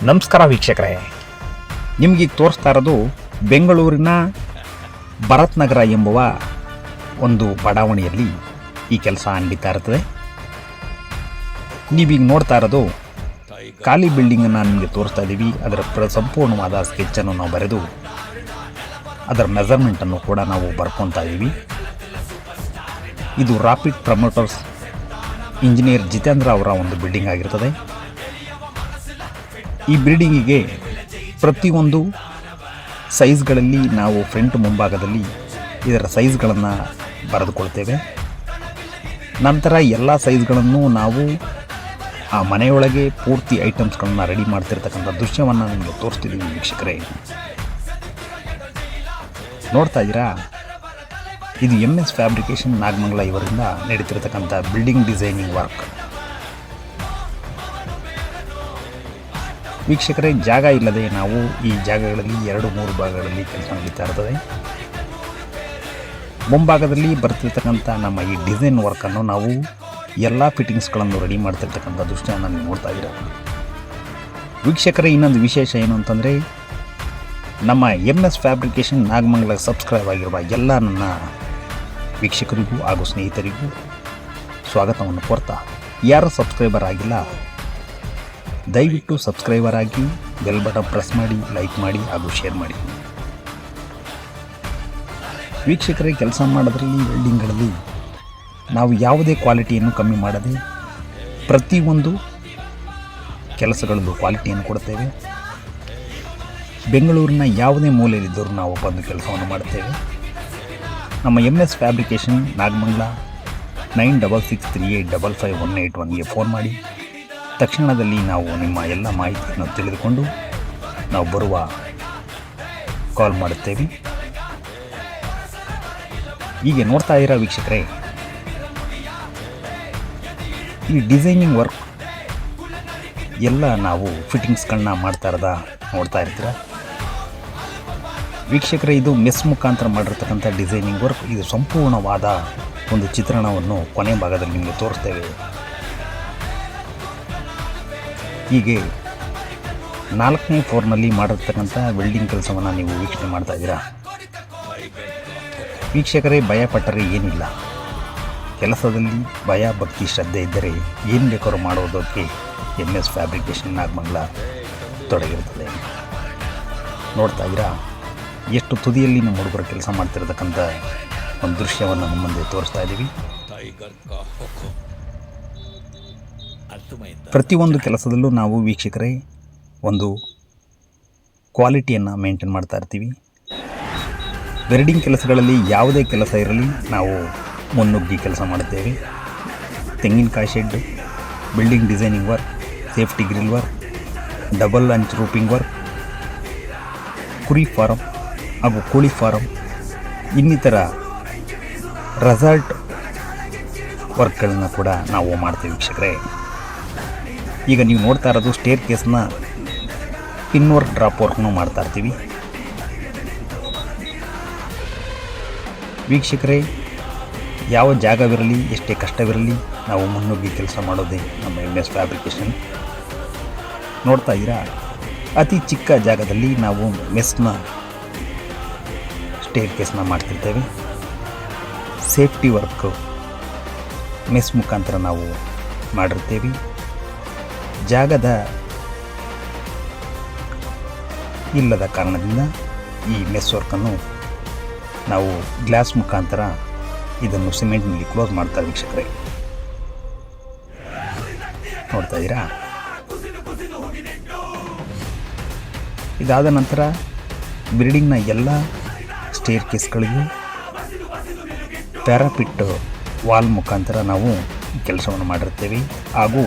ನಮಸ್ಕಾರ ವೀಕ್ಷಕರೇ, ನಿಮಗೆ ತೋರಿಸ್ತಾ ಇರೋದು ಬೆಂಗಳೂರಿನ ಭರತ್ ನಗರ ಎಂಬುವ ಒಂದು ಬಡಾವಣೆಯಲ್ಲಿ ಈ ಕೆಲಸ ನಡೀತಾ ಇರ್ತದೆ. ನೀವೀಗ ನೋಡ್ತಾ ಇರೋದು ಖಾಲಿ ಬಿಲ್ಡಿಂಗನ್ನು ನಿಮಗೆ ತೋರಿಸ್ತಾ ಇದ್ದೀವಿ. ಅದರ ಸಂಪೂರ್ಣವಾದ ಸ್ಕೆಚ್ಚನ್ನು ನಾವು ಬರೆದು ಅದರ ಮೆಜರ್ಮೆಂಟನ್ನು ಕೂಡ ನಾವು ಬರ್ಕೊತಾ ಇದ್ದೀವಿ. ಇದು ರಾಪಿಡ್ ಪ್ರಮೋಟರ್ಸ್ ಇಂಜಿನಿಯರ್ ಜಿತೇಂದ್ರ ಅವರ ಒಂದು ಬಿಲ್ಡಿಂಗ್ ಆಗಿರ್ತದೆ. ಈ ಬಿಲ್ಡಿಂಗಿಗೆ ಪ್ರತಿಯೊಂದು ಸೈಜ್ಗಳಲ್ಲಿ ನಾವು ಫ್ರಂಟ್ ಮುಂಭಾಗದಲ್ಲಿ ಇದರ ಸೈಜ್ಗಳನ್ನು ಬರೆದುಕೊಳ್ತೇವೆ. ನಂತರ ಎಲ್ಲ ಸೈಜ್ಗಳನ್ನು ನಾವು ಆ ಮನೆಯೊಳಗೆ ಪೂರ್ತಿ ಐಟಮ್ಸ್ಗಳನ್ನು ರೆಡಿ ಮಾಡ್ತಿರ್ತಕ್ಕಂಥ ದೃಶ್ಯವನ್ನು ನಿಮಗೆ ತೋರಿಸ್ತಿದ್ದೀವಿ ವೀಕ್ಷಕರೇ. ನೋಡ್ತಾ ಇದ್ದೀರಾ, ಇದು S ಫ್ಯಾಬ್ರಿಕೇಶನ್ ನಾಗಮಂಗಲ ಇವರಿಂದ ನಡೀತಿರ್ತಕ್ಕಂಥ ಬಿಲ್ಡಿಂಗ್ ಡಿಸೈನಿಂಗ್ ವರ್ಕ್. ವೀಕ್ಷಕರೇ, ಜಾಗ ಇಲ್ಲದೆ ನಾವು ಈ ಜಾಗಗಳಲ್ಲಿ 2-3 ಭಾಗಗಳಲ್ಲಿ ಕೆಲಸ ನಡೀತಾ ಇರ್ತದೆ. ಮುಂಭಾಗದಲ್ಲಿ ಬರ್ತಿರ್ತಕ್ಕಂಥ ನಮ್ಮ ಈ ಡಿಸೈನ್ ವರ್ಕನ್ನು ನಾವು ಎಲ್ಲ ಫಿಟ್ಟಿಂಗ್ಸ್ಗಳನ್ನು ರೆಡಿ ಮಾಡ್ತಿರ್ತಕ್ಕಂಥ ದೃಶ್ಯವನ್ನು ನೀವು ನೋಡ್ತಾ ಇದ್ದೀರಾ. ವೀಕ್ಷಕರೇ, ಇನ್ನೊಂದು ವಿಶೇಷ ಏನು ಅಂತಂದರೆ, ನಮ್ಮ S ಫ್ಯಾಬ್ರಿಕೇಶನ್ ನಾಗಮಂಗಲ ಸಬ್ಸ್ಕ್ರೈಬ್ ಆಗಿರುವ ಎಲ್ಲ ನನ್ನ ವೀಕ್ಷಕರಿಗೂ ಹಾಗೂ ಸ್ನೇಹಿತರಿಗೂ ಸ್ವಾಗತವನ್ನು ಕೋರ್ತಾ, ಯಾರು ಸಬ್ಸ್ಕ್ರೈಬರ್ ಆಗಿಲ್ಲ ದಯವಿಟ್ಟು ಸಬ್ಸ್ಕ್ರೈಬರ್ ಆಗಿ, ಬೆಲ್ ಬಟನ್ ಪ್ರೆಸ್ ಮಾಡಿ, ಲೈಕ್ ಮಾಡಿ ಹಾಗೂ ಶೇರ್ ಮಾಡಿ. ವೀಕ್ಷಕರೇ, ಕೆಲಸ ಮಾಡೋದ್ರಲ್ಲಿ ವೆಲ್ಡಿಂಗ್ಗಳಲ್ಲಿ ನಾವು ಯಾವುದೇ ಕ್ವಾಲಿಟಿಯನ್ನು ಕಮ್ಮಿ ಮಾಡದೆ ಪ್ರತಿಯೊಂದು ಕೆಲಸಗಳಲ್ಲೂ ಕ್ವಾಲಿಟಿಯನ್ನು ಕೊಡ್ತೇವೆ. ಬೆಂಗಳೂರಿನ ಯಾವುದೇ ಮೂಲೆಯಲ್ಲಿದ್ದರೂ ನಾವು ಬಂದು ಕೆಲಸವನ್ನು ಮಾಡುತ್ತೇವೆ. ನಮ್ಮ S ಫ್ಯಾಬ್ರಿಕೇಶನ್ ನಾಗಮಂಗಲ 9663855181ಗೆ ಫೋನ್ ಮಾಡಿ ತಕ್ಷಣದಲ್ಲಿ ನಾವು ನಿಮ್ಮ ಎಲ್ಲ ಮಾಹಿತಿಯನ್ನು ತಿಳಿದುಕೊಂಡು ನಾವು ಬರುವ ಕಾಲ್ ಮಾಡುತ್ತೇವೆ. ಹೀಗೆ ನೋಡ್ತಾ ಇರೋ ವೀಕ್ಷಕರೇ, ಈ ಡಿಸೈನಿಂಗ್ ವರ್ಕ್ ಎಲ್ಲ ನಾವು ಫಿಟ್ಟಿಂಗ್ಸ್ಗಳನ್ನ ಮಾಡ್ತಾ ಇರೋದ ನೋಡ್ತಾ ಇರ್ತೀರ. ವೀಕ್ಷಕರೇ, ಇದು ಮೆಸ್ ಮುಖಾಂತರ ಮಾಡಿರ್ತಕ್ಕಂಥ ಡಿಸೈನಿಂಗ್ ವರ್ಕ್. ಇದು ಸಂಪೂರ್ಣವಾದ ಒಂದು ಚಿತ್ರಣವನ್ನು ಕೊನೆ ಭಾಗದಲ್ಲಿ ನಿಮಗೆ ತೋರಿಸ್ತೇವೆ. ಹೀಗೆ 4ನೇ ಫ್ಲೋರ್ನಲ್ಲಿ ಮಾಡಿರ್ತಕ್ಕಂಥ ವೆಲ್ಡಿಂಗ್ ಕೆಲಸವನ್ನು ನೀವು ವೀಕ್ಷಣೆ ಮಾಡ್ತಾ ಇದ್ದೀರಾ. ವೀಕ್ಷಕರೇ, ಭಯಪಟ್ಟರೆ ಏನಿಲ್ಲ. ಕೆಲಸದಲ್ಲಿ ಭಯ, ಭಕ್ತಿ, ಶ್ರದ್ಧೆ ಇದ್ದರೆ ಏನು ಬೇಕಾದ್ರೂ ಮಾಡೋದಕ್ಕೆ S ಫ್ಯಾಬ್ರಿಕೇಶನ್ ನಾಗಮಂಗಲ ತೊಡಗಿರುತ್ತದೆ. ನೋಡ್ತಾ ಇದ್ದೀರಾ, ಎಷ್ಟು ತುದಿಯಲ್ಲಿ ನಮ್ಮ ಹುಡುಗರು ಕೆಲಸ ಮಾಡ್ತಿರ್ತಕ್ಕಂಥ ಒಂದು ದೃಶ್ಯವನ್ನು ನಿಮ್ಮ ಮುಂದೆ ತೋರಿಸ್ತಾ ಇದ್ದೀವಿ. ಪ್ರತಿಯೊಂದು ಕೆಲಸದಲ್ಲೂ ನಾವು ವೀಕ್ಷಕರೇ ಒಂದು ಕ್ವಾಲಿಟಿಯನ್ನು ಮೇಂಟೈನ್ ಮಾಡ್ತಾ ಇರ್ತೀವಿ. ವೆಲ್ಡಿಂಗ್ ಕೆಲಸಗಳಲ್ಲಿ ಯಾವುದೇ ಕೆಲಸ ಇರಲಿ ನಾವು ಮುನ್ನುಗ್ಗಿ ಕೆಲಸ ಮಾಡುತ್ತೇವೆ. ತೆಂಗಿನಕಾಯಿ shed, building designing work, safety grill work, double ಅಂಚ್ ರೂಪಿಂಗ್ ವರ್ಕ್, ಕುರಿ ಫಾರಂ ಹಾಗೂ ಕೋಳಿ ಫಾರಂ, ಇನ್ನಿತರ ರೆಸಾರ್ಟ್ ವರ್ಕ್ಗಳನ್ನ ಕೂಡ ನಾವು ಮಾಡ್ತೀವಿ ವೀಕ್ಷಕರೇ. ಈಗ ನೀವು ನೋಡ್ತಾ ಇರೋದು ಸ್ಟೇರ್ ಕೇಸ್ನ ಪಿನ್ ವರ್ಕ್, ಡ್ರಾಪ್ ವರ್ಕ್ನೂ ಮಾಡ್ತಾ ಇರ್ತೀವಿ. ವೀಕ್ಷಕರೇ, ಯಾವ ಜಾಗವಿರಲಿ, ಎಷ್ಟೇ ಕಷ್ಟವಿರಲಿ, ನಾವು ಮುನ್ನುಗ್ಗಿ ಕೆಲಸ ಮಾಡೋದೇ ನಮ್ಮ S ಫ್ಯಾಬ್ರಿಕೇಶನ್. ನೋಡ್ತಾ ಇದ್ದೀರಾ, ಅತಿ ಚಿಕ್ಕ ಜಾಗದಲ್ಲಿ ನಾವು ಮೆಸ್ನ ಸ್ಟೇರ್ ಕೇಸ್ನ ಮಾಡ್ತಿರ್ತೇವೆ. ಸೇಫ್ಟಿ ವರ್ಕ್ ಮೆಸ್ ಮುಖಾಂತರ ನಾವು ಮಾಡಿರ್ತೇವೆ. ಜಾಗದ ಇಲ್ಲದ ಕಾರಣದಿಂದ ಈ ಮೆಸ್ ವರ್ಕನ್ನು ನಾವು ಗ್ಲಾಸ್ ಮುಖಾಂತರ ಇದನ್ನು ಸಿಮೆಂಟ್ನಲ್ಲಿ ಕ್ಲೋಸ್ ಮಾಡ್ತಾರೆ ವೀಕ್ಷಕರೇ. ನೋಡ್ತಾ ಇದ್ದೀರಾ, ಇದಾದ ನಂತರ ಬಿಲ್ಡಿಂಗ್ನ ಎಲ್ಲ ಸ್ಟೇರ್ ಕೇಸ್ಗಳಿಗೂ ಪ್ಯಾರಾಪಿಟ್ ವಾಲ್ ಮುಖಾಂತರ ನಾವು ಕೆಲಸವನ್ನು ಮಾಡಿರ್ತೇವೆ. ಹಾಗೂ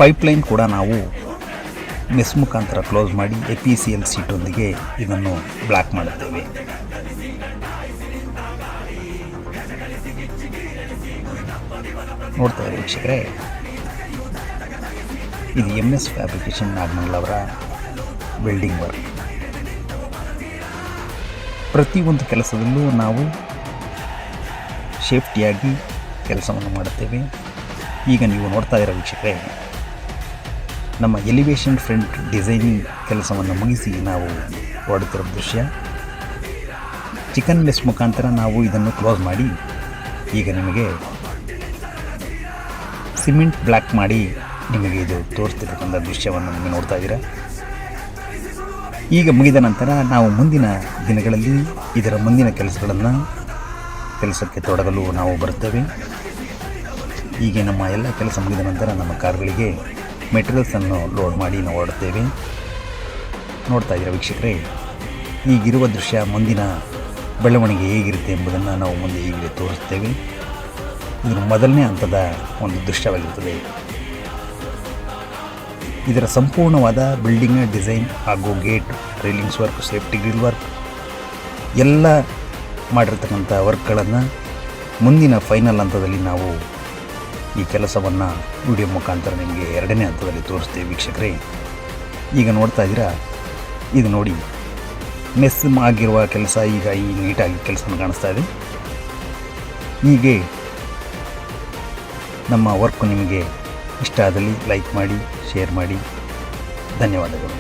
ಪೈಪ್ಲೈನ್ ಕೂಡ ನಾವು ಮೆಸ್ ಮುಖಾಂತರ ಕ್ಲೋಸ್ ಮಾಡಿ APCL ಸೀಟೊಂದಿಗೆ ಇದನ್ನು ಬ್ಲಾಕ್ ಮಾಡುತ್ತೇವೆ. ನೋಡ್ತಾ ಇದ್ದೀವಿ ವೀಕ್ಷಕರೇ, ಇದು S ಫ್ಯಾಬ್ರಿಕೇಶನ್ ನಾಗಮಂಗಲ ಅವರ ವೆಲ್ಡಿಂಗ್ ವರ್ಕ್. ಪ್ರತಿಯೊಂದು ಕೆಲಸದಲ್ಲೂ ನಾವು ಸೇಫ್ಟಿಯಾಗಿ ಕೆಲಸವನ್ನು ಮಾಡುತ್ತೇವೆ. ಈಗ ನೀವು ನೋಡ್ತಾ ಇರೋ ವೀಕ್ಷಕರೇ, ನಮ್ಮ ಎಲಿವೇಷನ್ ಫ್ರಂಟ್ ಡಿಸೈನಿಂಗ್ ಕೆಲಸವನ್ನು ಮುಗಿಸಿ ನಾವು ಹೊರಡುತ್ತಿರೋ ದೃಶ್ಯ. ಚಿಕನ್ ಮೆಸ್ ಮುಖಾಂತರ ನಾವು ಇದನ್ನು ಕ್ಲೋಸ್ ಮಾಡಿ ಈಗ ನಿಮಗೆ ಸಿಮೆಂಟ್ ಬ್ಲ್ಯಾಕ್ ಮಾಡಿ ನಿಮಗೆ ಇದು ತೋರಿಸ್ತಿರ್ತಕ್ಕಂಥ ದೃಶ್ಯವನ್ನು ನಿಮಗೆ ನೋಡ್ತಾ ಇದ್ದೀರಾ. ಈಗ ಮುಗಿದ ನಂತರ ನಾವು ಮುಂದಿನ ದಿನಗಳಲ್ಲಿ ಇದರ ಮುಂದಿನ ಕೆಲಸಕ್ಕೆ ತೊಡಗಲು ನಾವು ಬರುತ್ತೇವೆ. ಹೀಗೆ ನಮ್ಮ ಎಲ್ಲ ಕೆಲಸ ಮುಗಿದ ನಂತರ ನಮ್ಮ ಕಾರ್ಗಳಿಗೆ ಮೆಟೀರಿಯಲ್ಸನ್ನು ಲೋಡ್ ಮಾಡಿ ನಾವು ಹೊರಡುತ್ತೇವೆ. ನೋಡ್ತಾ ಇದ್ದೀರಾ ವೀಕ್ಷಕರೇ, ಈಗಿರುವ ದೃಶ್ಯ ಮುಂದಿನ ಬೆಳವಣಿಗೆ ಹೇಗಿರುತ್ತೆ ಎಂಬುದನ್ನು ನಾವು ಮುಂದೆ ಹೀಗೆ ತೋರಿಸ್ತೇವೆ. ಇದರ ಮೊದಲನೇ ಹಂತದ ಒಂದು ದೃಶ್ಯವಾಗಿರುತ್ತದೆ. ಇದರ ಸಂಪೂರ್ಣವಾದ ಬಿಲ್ಡಿಂಗ್ ಡಿಸೈನ್ ಹಾಗೂ gate, railings work, safety grill work ಎಲ್ಲ ಮಾಡಿರ್ತಕ್ಕಂಥ ವರ್ಕ್ಗಳನ್ನು ಮುಂದಿನ ಫೈನಲ್ ಹಂತದಲ್ಲಿ ನಾವು ಈ ಕೆಲಸವನ್ನು ವಿಡಿಯೋ ಮುಖಾಂತರ ನಿಮಗೆ ಎರಡನೇ ಹಂತದಲ್ಲಿ ತೋರಿಸ್ತೇವೆ ವೀಕ್ಷಕರೇ. ಈಗ ನೋಡ್ತಾ ಇದ್ದೀರಾ, ಇದು ನೋಡಿ ಮೆಸ್ ಆಗಿರುವ ಕೆಲಸ ಈಗ ಈ ನೀಟಾಗಿ ಕೆಲಸ ಕಾಣಿಸ್ತಾ ಇದೆ. ಹೀಗೆ ನಮ್ಮ ವರ್ಕ್ ನಿಮಗೆ ಇಷ್ಟ ಆದಲ್ಲಿ ಲೈಕ್ ಮಾಡಿ, ಶೇರ್ ಮಾಡಿ. ಧನ್ಯವಾದಗಳು.